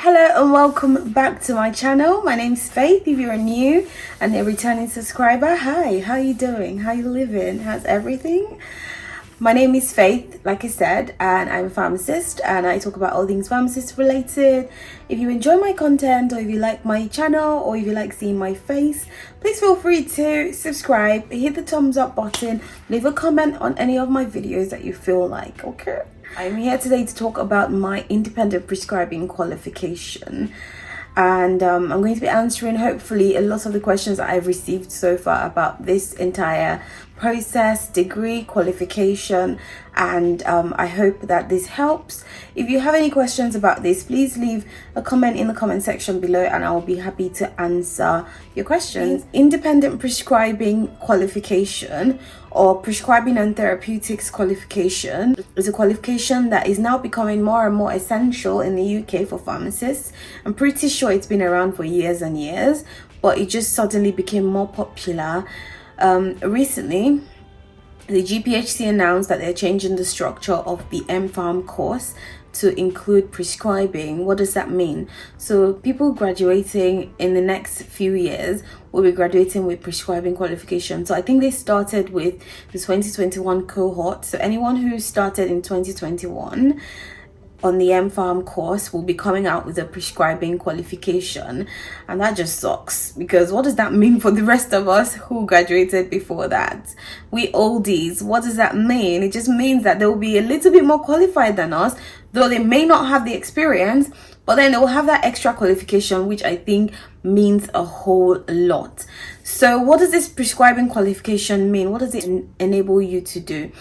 Hello and welcome back to my channel. My name's Faith. If you're new and a returning subscriber, hi, how you doing? How you living? How's everything? My name is Faith, like I said, and I'm a pharmacist and I talk about all things pharmacist related. If you enjoy my content, or if you like my channel, or if you like seeing my face, please feel free to subscribe, hit the thumbs up button, leave a comment on any of my videos that you feel like, okay? I'm here today to talk about my independent prescribing qualification, and I'm going to be answering hopefully a lot of the questions that I've received so far about this entire process, degree, qualification, and I hope that this helps. If you have any questions about this, please leave a comment in the comment section below and I'll be happy to answer your questions. Independent prescribing qualification, or prescribing and therapeutics qualification, is a qualification that is now becoming more and more essential in the UK for pharmacists. I'm pretty sure it's been around for years and years, but it just suddenly became more popular recently. The GPHC announced that they're changing the structure of the MPharm course to include prescribing. What does that mean? So people graduating in the next few years will be graduating with prescribing qualification. So I think they started with the 2021 cohort. So anyone who started in 2021 on the MPharm course will be coming out with a prescribing qualification, and that just sucks, because what does that mean for the rest of us who graduated before that? We oldies, what does that mean? It just means that they will be a little bit more qualified than us, though they may not have the experience, but then they will have that extra qualification, which I think means a whole lot. So what does this prescribing qualification mean? What does it enable you to do?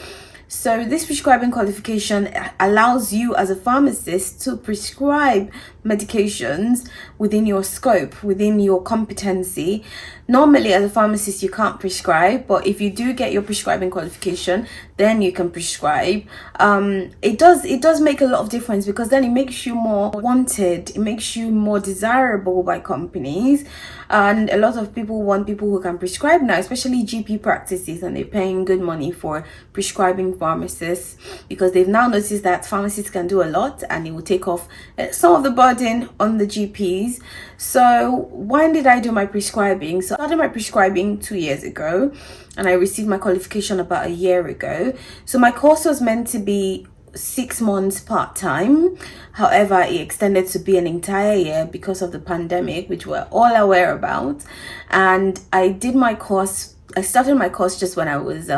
So this prescribing qualification allows you as a pharmacist to prescribe medications within your scope, within your competency. Normally as a pharmacist you can't prescribe, but if you do get your prescribing qualification, then you can prescribe. It does make a lot of difference, because then it makes you more wanted, it makes you more desirable by companies, and a lot of people want people who can prescribe now, especially GP practices, and they're paying good money for prescribing pharmacists, because they've now noticed that pharmacists can do a lot and it will take off some of the burden on the GPs. So when did I do my prescribing? So I started my prescribing 2 years ago and I received my qualification about a year ago. So my course was meant to be 6 months part-time. However, it extended to be an entire year because of the pandemic, which we're all aware about. And I started my course just when I was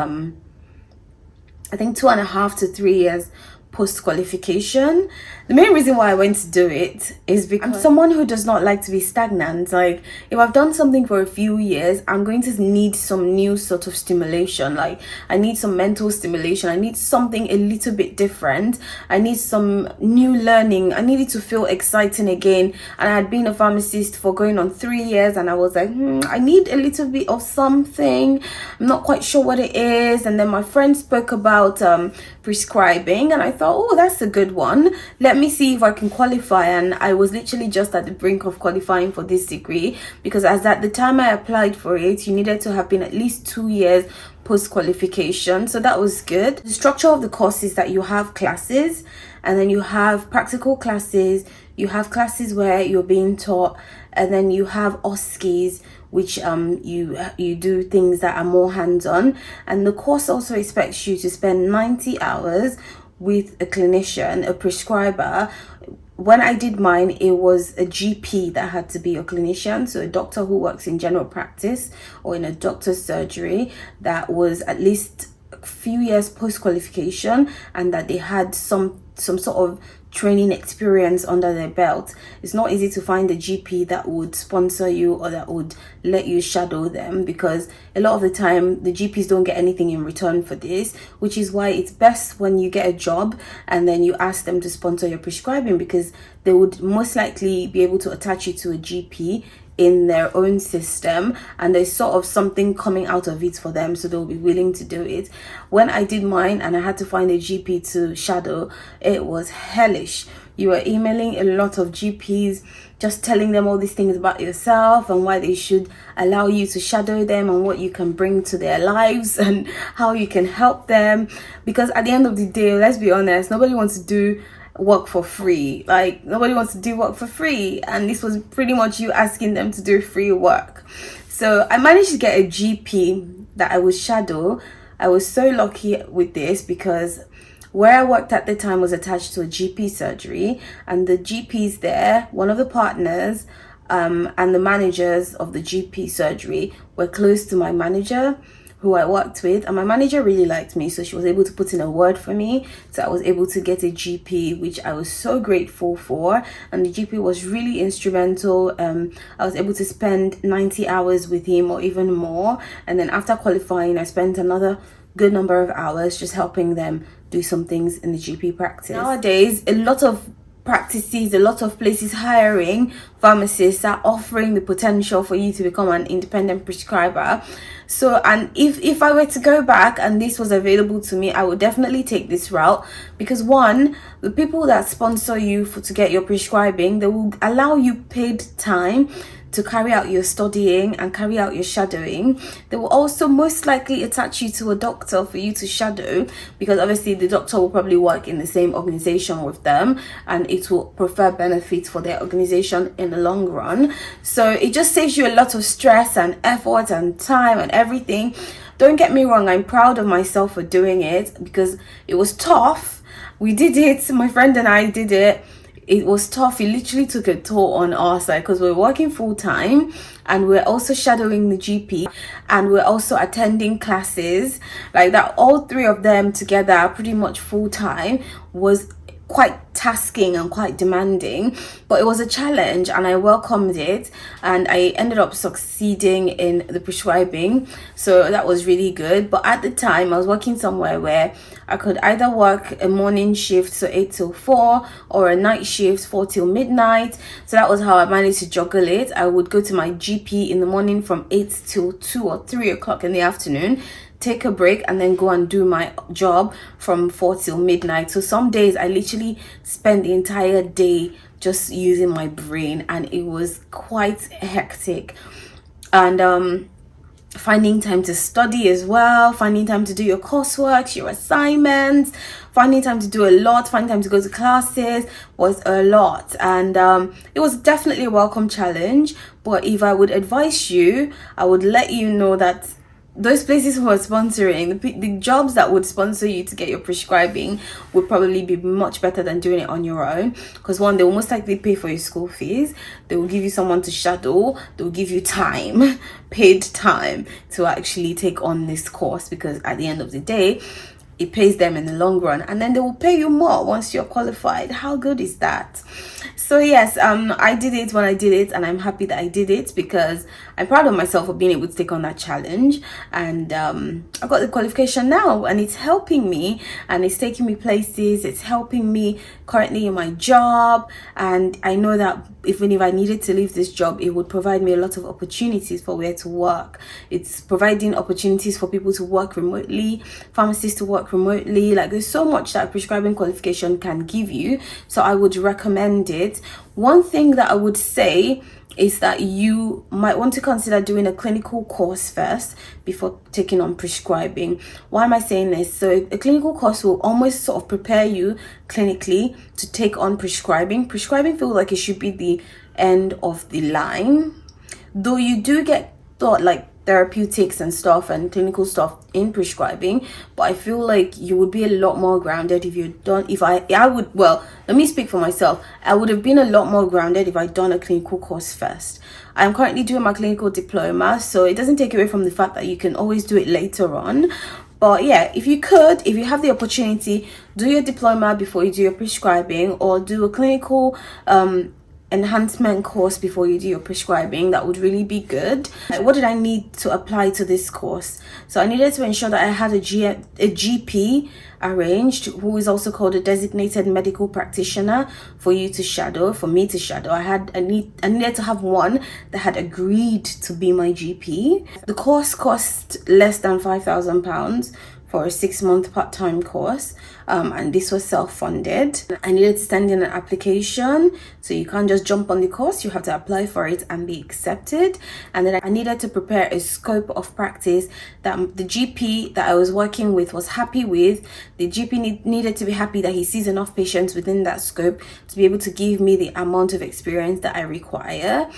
I think 2.5 to 3 years post qualification. The main reason why I went to do it is because I'm someone who does not like to be stagnant. Like, if I've done something for a few years, I'm going to need some new sort of stimulation. Like, I need some mental stimulation, I need something a little bit different, I need some new learning, I needed to feel exciting again. And I had been a pharmacist for going on 3 years and I was like, I need a little bit of something, I'm not quite sure what it is. And then my friend spoke about prescribing and I thought, oh, that's a good one, let me see if I can qualify. And I was literally just at the brink of qualifying for this degree, because as at the time I applied for it, you needed to have been at least 2 years post qualification. So that was good. The structure of the course is that you have classes, and then you have practical classes, you have classes where you're being taught, and then you have OSCEs, which you do things that are more hands-on. And the course also expects you to spend 90 hours with a clinician, a prescriber. When I did mine, it was a GP that had to be a clinician, so a doctor who works in general practice or in a doctor's surgery, that was at least a few years post qualification and that they had some sort of training experience under their belt. It's not easy to find a GP that would sponsor you or that would let you shadow them, because a lot of the time the GPs don't get anything in return for this, which is why it's best when you get a job and then you ask them to sponsor your prescribing, because they would most likely be able to attach you to a GP in their own system and there's sort of something coming out of it for them, so they'll be willing to do it. When I did mine and I had to find a GP to shadow, it was hellish. You were emailing a lot of GPs, just telling them all these things about yourself and why they should allow you to shadow them and what you can bring to their lives and how you can help them. Because at the end of the day, let's be honest, nobody wants to do work for free. Like, nobody wants to do work for free, and this was pretty much you asking them to do free work. So I managed to get a GP that I would shadow. I was so lucky with this because where I worked at the time was attached to a GP surgery, and the GPs there, one of the partners and the managers of the GP surgery were close to my manager who I worked with, and my manager really liked me, so she was able to put in a word for me. So I was able to get a GP, which I was so grateful for, and the GP was really instrumental. I was able to spend 90 hours with him or even more, and then after qualifying I spent another good number of hours just helping them do some things in the GP practice. Nowadays, a lot of practices, a lot of places hiring pharmacists are offering the potential for you to become an independent prescriber. So, and if I were to go back and this was available to me, I would definitely take this route, because one, the people that sponsor you to get your prescribing, they will allow you paid time to carry out your studying and carry out your shadowing. They will also most likely attach you to a doctor for you to shadow, because obviously the doctor will probably work in the same organization with them, and it will prefer benefits for their organization in the long run. So it just saves you a lot of stress and effort and time and everything. Don't get me wrong, I'm proud of myself for doing it, because it was tough. We did it, my friend and I did it. It was tough. It literally took a toll on our side, because we're working full time and we're also shadowing the GP and we're also attending classes like that. All three of them together, pretty much full time, was quite tasking and quite demanding, but it was a challenge and I welcomed it, and I ended up succeeding in the prescribing, so that was really good. But at the time I was working somewhere where I could either work a morning shift, so 8 till 4, or a night shift, 4 till midnight. So that was how I managed to juggle it. I would go to my GP in the morning from 8 till 2 or 3 o'clock in the afternoon, take a break, and then go and do my job from 4 till midnight. So some days I literally spent the entire day just using my brain, and it was quite hectic. And finding time to study as well, finding time to do your coursework, your assignments, finding time to do a lot, finding time to go to classes was a lot. And it was definitely a welcome challenge. But if I would advise you, I would let you know that those places who are sponsoring, the jobs that would sponsor you to get your prescribing would probably be much better than doing it on your own, because one, they will most likely pay for your school fees, they will give you someone to shadow, they will give you time, paid time to actually take on this course, because at the end of the day it pays them in the long run, and then they will pay you more once you're qualified. How good is that? So yes, I did it when I did it, and I'm happy that I did it, because I'm proud of myself for being able to take on that challenge. And I've got the qualification now, and it's helping me, and it's taking me places. It's helping me currently in my job, and I know that even if I needed to leave this job, it would provide me a lot of opportunities for where to work. It's providing opportunities for people to work remotely, pharmacists to work remotely. Like, there's so much that a prescribing qualification can give you, so I would recommend it. One thing that I would say is that you might want to consider doing a clinical course first before taking on prescribing. Why am I saying this? So a clinical course will almost sort of prepare you clinically to take on prescribing. Prescribing feels like it should be the end of the line, though you do get taught like therapeutics and stuff and clinical stuff in prescribing, but I feel like you would be a lot more grounded if you'd done, let me speak for myself. I would have been a lot more grounded if I'd done a clinical course first. I'm currently doing my clinical diploma, so it doesn't take away from the fact that you can always do it later on. But yeah, if you have the opportunity, do your diploma before you do your prescribing, or do a clinical enhancement course before you do your prescribing. That would really be good. What did I need to apply to this course? So I needed to ensure that I had a GP arranged, who is also called a designated medical practitioner, for you to shadow, for me to shadow. I needed to have one that had agreed to be my GP. The course cost less than £5,000 for a 6-month part-time course, and this was self-funded. I needed to send in an application, so you can't just jump on the course, you have to apply for it and be accepted. And then I needed to prepare a scope of practice that the GP that I was working with was happy with. The GP needed to be happy that he sees enough patients within that scope to be able to give me the amount of experience that I require.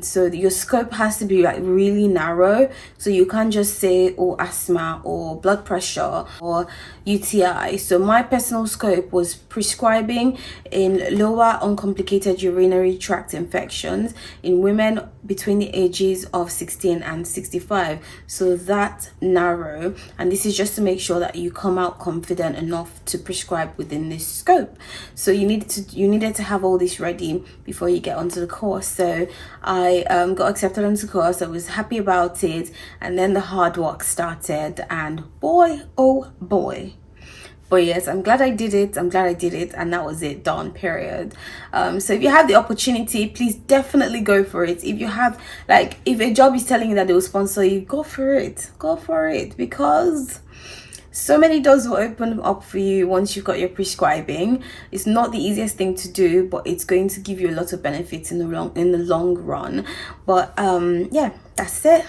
So your scope has to be like really narrow, so you can't just say, oh, asthma or blood pressure or UTI. So my personal scope was prescribing in lower uncomplicated urinary tract infections in women between the ages of 16 and 65. So that narrow, and this is just to make sure that you come out confident enough to prescribe within this scope. So you needed to have all this ready before you get onto the course. So I got accepted onto the course. I was happy about it, and then the hard work started, and boy oh boy. But yes, I'm glad I did it, and that was it, done, period. So if you have the opportunity, please definitely go for it. If you have, like, if a job is telling you that they will sponsor you, go for it, because so many doors will open up for you once you've got your prescribing. It's not the easiest thing to do, but it's going to give you a lot of benefits in the long run. But yeah, that's it.